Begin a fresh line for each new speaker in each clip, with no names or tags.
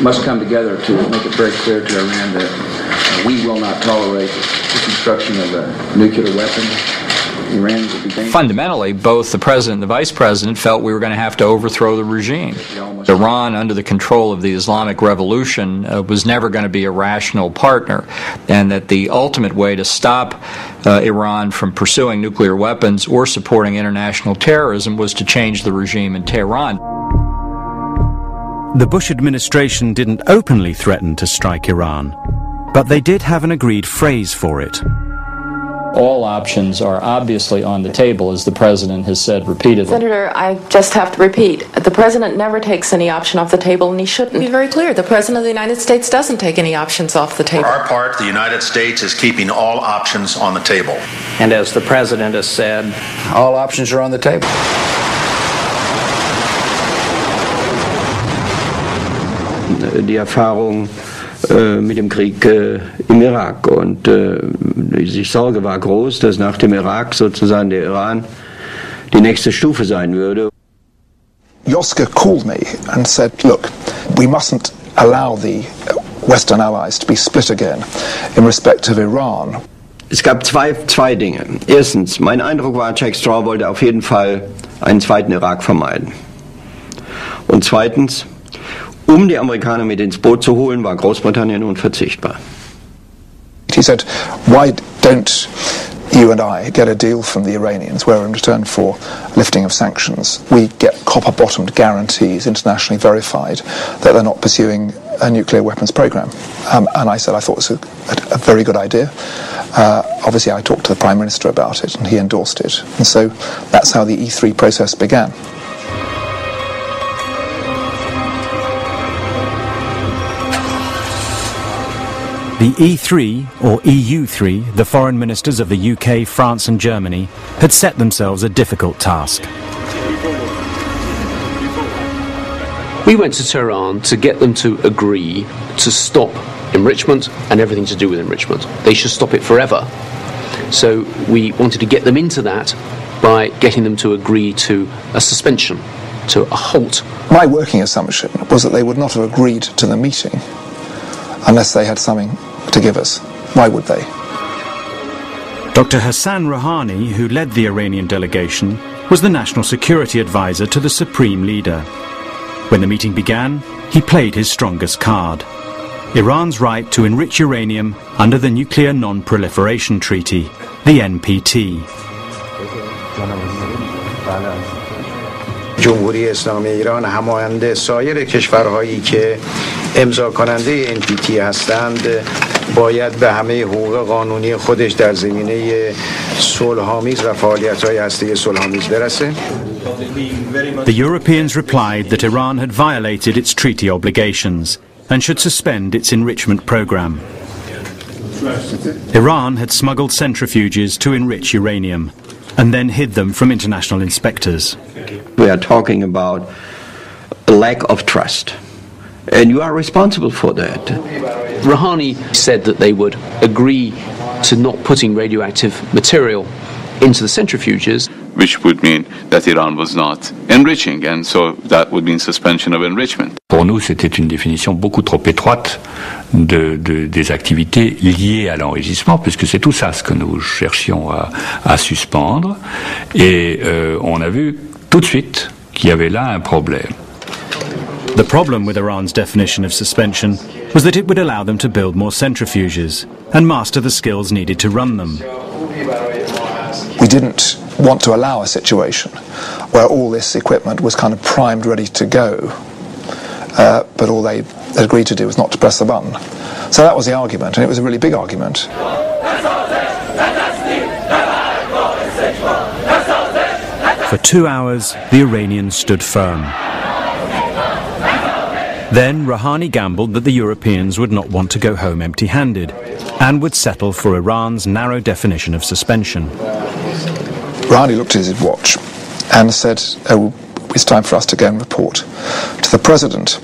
must come together to make it very clear to Iran that we will not tolerate the construction of a nuclear weapon. Iran will be dangerous.
Fundamentally, both the president and the vice president felt we were going to have to overthrow the regime. Iran, under the control of the Islamic Revolution, was never going to be a rational partner, and that the ultimate way to stop Iran from pursuing nuclear weapons or supporting international terrorism was to change the regime in Tehran.
The Bush administration didn't openly threaten to strike Iran, but they did have an agreed phrase for it.
All options are obviously on the table, as the president has said repeatedly.
Senator, I just have to repeat, the president never takes any option off the table, and he shouldn't. Be very clear, the president of the United States doesn't take any options off the table.
For our part, the United States is keeping all options on the table.
And as the president has said,
all options are on the table.
Die Erfahrung mit dem Krieg im Irak, und die Sorge war groß, dass nach dem Irak sozusagen der Iran die nächste Stufe sein würde.
Joska called me and said, look, we mustn't allow the Western allies to be split again in respect of Iran.
Es gab zwei Dinge. Erstens, mein Eindruck war, Jack Straw wollte auf jeden Fall einen zweiten Irak vermeiden. Und zweitens, die Amerikaner mit ins Boot zu holen, war Großbritannien unverzichtbar.
He said, why don't you and I get a deal from the Iranians where in return for lifting of sanctions we get copper-bottomed guarantees, internationally verified, that they're not pursuing a nuclear weapons program. And I said I thought it was a very good idea. Obviously I talked to the Prime Minister about it and he endorsed it. And so that's how the E3 process began.
The E3, or EU3, the foreign ministers of the UK, France and Germany, had set themselves a difficult task.
we went to Tehran to get them to agree to stop enrichment and everything to do with enrichment. They should stop it forever. So we wanted to get them into that by getting them to agree to a suspension, to a halt.
My working assumption was that they would not have agreed to the meeting unless they had something to give us. Why would they?
Dr. Hassan Rouhani, who led the Iranian delegation, was the national security advisor to the supreme leader. When the meeting began, he played his strongest card: Iran's right to enrich uranium under the Nuclear Non-Proliferation Treaty, the NPT.
جمهوری اسلامی ایران همانند سایر کشورهایی که امضا کننده NPT هستند باید به همه حقوق قانونی خودش در زمینه صلح‌آمیز و فعالیت‌های هسته صلح‌آمیز برسه.
The Europeans replied that Iran had violated its treaty obligations and should suspend its enrichment program. Iran had smuggled centrifuges to enrich uranium and then hid them from international inspectors.
We are talking about a lack of trust, and you are responsible for that.
Rouhani said that they would agree to not putting radioactive material into the centrifuges,
which would mean that Iran was not enriching, and so that would mean suspension of enrichment.
Pour nous, c'était une définition beaucoup trop étroite des activités liées à l'enrichissement, puisque c'est tout ça ce que nous cherchions à suspendre. Et on a vu tout de suite qu'il y avait là un problème.
The problem with Iran's definition of suspension was that it would allow them to build more centrifuges and master the skills needed to run them.
We didn't want to allow a situation where all this equipment was kind of primed, ready to go, but all they agreed to do was not to press the button. So that was the argument, and it was a really big argument.
For 2 hours, the Iranians stood firm. Then Rouhani gambled that the Europeans would not want to go home empty-handed and would settle for Iran's narrow definition of suspension.
Rouhani looked at his watch and said, oh, it's time for us to go and report to the president.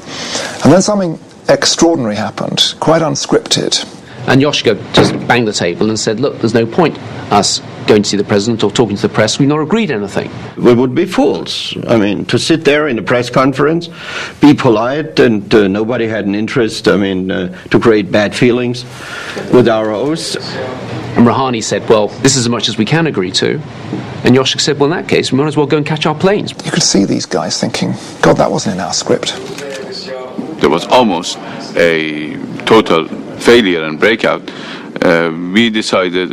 And then something extraordinary happened, quite unscripted.
and Yoshko just banged the table and said, look, there's no point us going to see the president or talking to the press, we've not agreed anything.
We would be fools. I mean, to sit there in a press conference, be polite, and nobody had an interest, to create bad feelings with our oaths.
And Rouhani said, well, this is as much as we can agree to. And Yoshik said, well, in that case, we might as well go and catch our planes.
You could see these guys thinking, God, that wasn't in our script.
There was almost a total failure and breakout. We decided,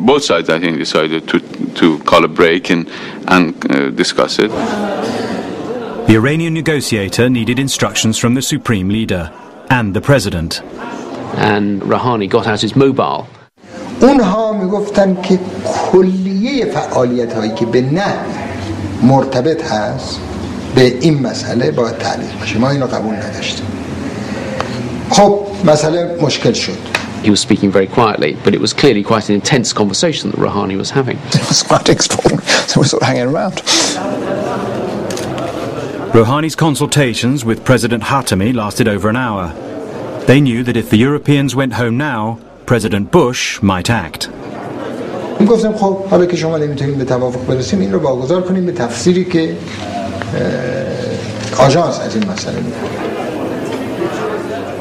both sides I think decided to call a break and discuss it.
The Iranian negotiator needed instructions from the supreme leader and the president.
And Rouhani got out his mobile.
اونها میگفتن که کلیه فعالیت هایی که به نحو مرتبط هست به این مسئله باید تعلیق بشه. ما اینو قبول نداشتیم. خب مسئله مشکل شد.
He was speaking very quietly, but it was clearly quite an intense conversation that Rouhani was having.
It was quite extraordinary. So we were sort of hanging around.
Rouhani's consultations with President Khatami lasted over an hour. They knew that if the Europeans went home now, President Bush might act.
گفتم خب حالا که شما نمیتونیم به توافق برسیم این رو واگذار کنیم به تفسیری که آژانس از این مسئله میده.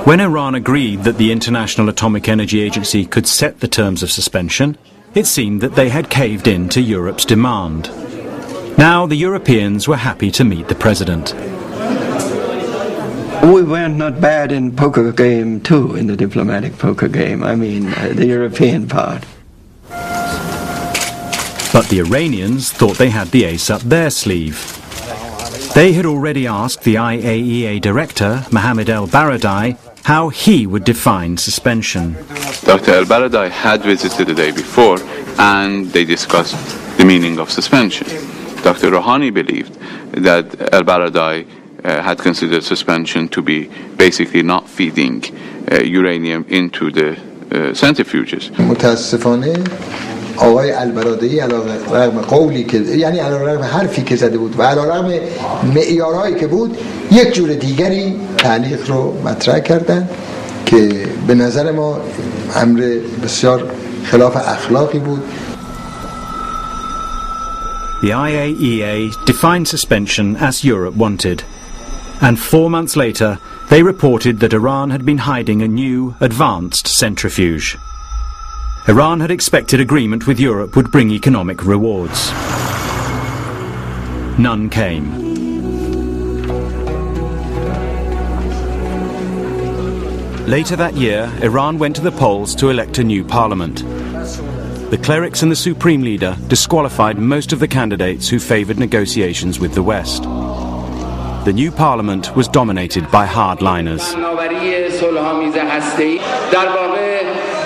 When Iran agreed that the International Atomic Energy Agency could set the terms of suspension, it seemed that they had caved in to Europe's demand. Now the Europeans were happy to meet the president.
We were not bad in poker game too, in the diplomatic poker game. The European part.
But the Iranians thought they had the ace up their sleeve. They had already asked the IAEA director, Mohammed El-Baradei, how he would define suspension.
Dr. El-Baradei had visited the day before and they discussed the meaning of suspension. Dr. Rouhani believed that El-Baradei had considered suspension to be basically not feeding uranium into the centrifuges.
آقای البرادعی علیرغم قولی که یعنی علیرغم حرفی که زده بود و علیرغم معیارهایی که بود یک جور دیگری تعلیق رو مطرح کردن که به نظر ما امر بسیار خلاف اخلاقی بود.
The IAEA defined suspension as Europe wanted, and 4 months later they reported that Iran had been hiding a new advanced centrifuge. Iran had expected agreement with Europe would bring economic rewards. None came. Later that year, Iran went to the polls to elect a new parliament. The clerics and the supreme leader disqualified most of the candidates who favoured negotiations with the West. The new parliament was dominated by hardliners.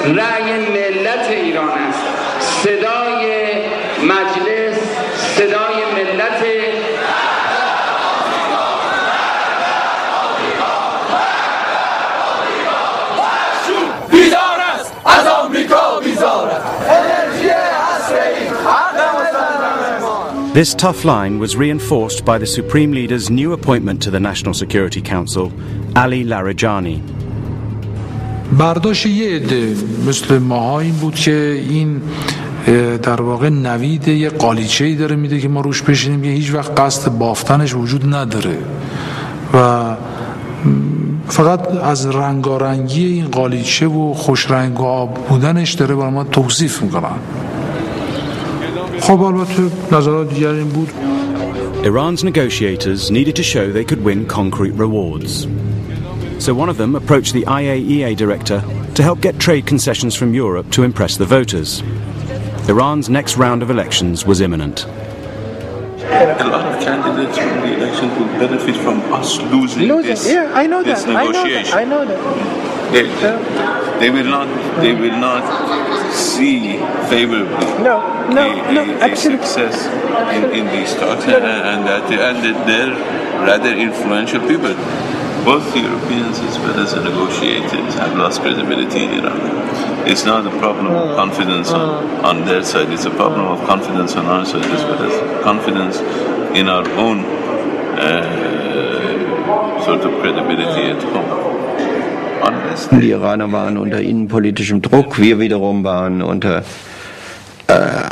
رأی ملت ایران است. صدای مجلس، صدای ملت
بیدار است از آمریکا بیزار است. انرژی هسته‌ای
This tough line was reinforced by the Supreme Leader's new appointment to the National Security Council, Ali Larijani.
برداشت یه عده مثل ماها این بود که این در واقع نوید یه قالیچه‌ای داره میده که ما روش بشینیم که هیچ وقت قصد بافتنش وجود نداره و فقط از رنگارنگی این قالیچه و خوش رنگ و آب بودنش داره برای ما توصیف میکنن. خب البته نظرات دیگر این بود.
Iran's negotiators needed to show they could win concrete rewards. So one of them approached the IAEA director to help get trade concessions from Europe to impress the voters. Iran's next round of elections was imminent.
A lot of candidates from the election will benefit from us losing this,
yeah, I know
this
that.
negotiation.
I know that.
They will not see favorably a success in these talks, and they're rather influential people. Both Europeans as well as the negotiators have lost credibility in Iran. It's not a problem of confidence on their side, it's a problem of confidence on our side as well as confidence in our own sort of credibility at home.
Die Iraner waren unter innenpolitischem Druck, wir wiederum waren unter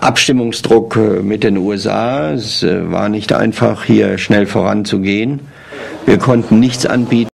Abstimmungsdruck mit den USA. Es war nicht einfach, hier schnell voranzugehen. Wir konnten nichts anbieten.